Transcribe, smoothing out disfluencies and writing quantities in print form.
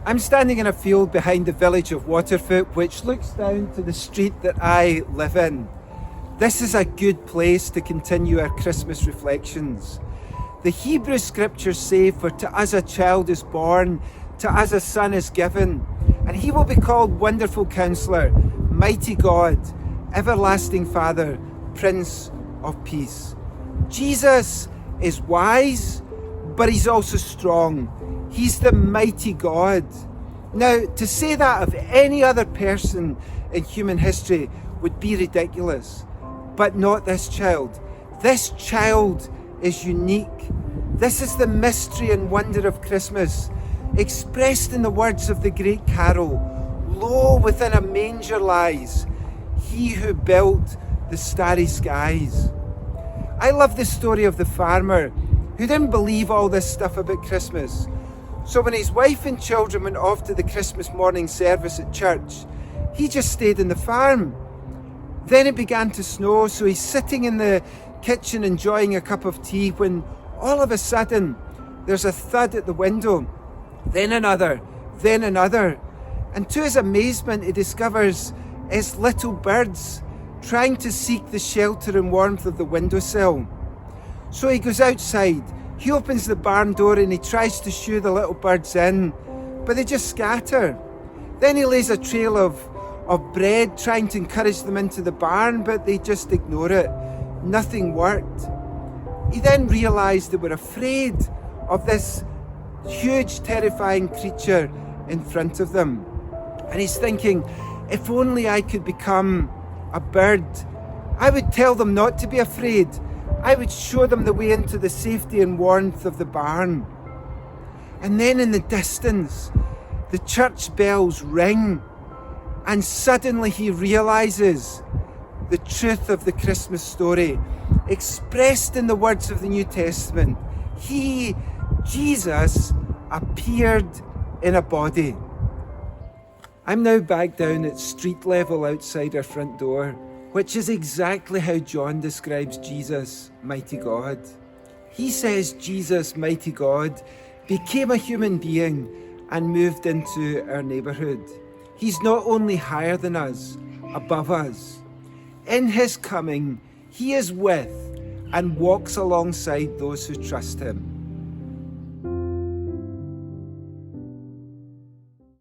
I'm standing in a field behind the village of Waterfoot, which looks down to the street that I live in. This is a good place to continue our Christmas reflections. The Hebrew scriptures say, "For to us a child is born, to us a son is given, and he will be called Wonderful Counselor, Mighty God, Everlasting Father, Prince of Peace." Jesus is wise, but he's also strong. He's the mighty God. Now, to say that of any other person in human history would be ridiculous, but not this child. This child is unique. This is the mystery and wonder of Christmas, expressed in the words of the great carol, "Lo, within a manger lies he who built the starry skies." I love the story of the farmer who didn't believe all this stuff about Christmas. So when his wife and children went off to the Christmas morning service at church, he just stayed in the farm. Then it began to snow, so he's sitting in the kitchen enjoying a cup of tea when all of a sudden there's a thud at the window, then another, and to his amazement he discovers it's little birds trying to seek the shelter and warmth of the windowsill. So he goes outside, he opens the barn door and he tries to shoo the little birds in, but they just scatter. Then he lays a trail of bread trying to encourage them into the barn, but they just ignore it. Nothing worked. He then realised they were afraid of this huge, terrifying creature in front of them. And he's thinking, if only I could become a bird, I would tell them not to be afraid. I would show them the way into the safety and warmth of the barn. And then in the distance, the church bells ring, and suddenly he realises the truth of the Christmas story, expressed in the words of the New Testament. He, Jesus, appeared in a body. I'm now back down at street level outside our front door, which is exactly how John describes Jesus, mighty God. He says Jesus, mighty God, became a human being and moved into our neighbourhood. He's not only higher than us, above us. In his coming, he is with and walks alongside those who trust him.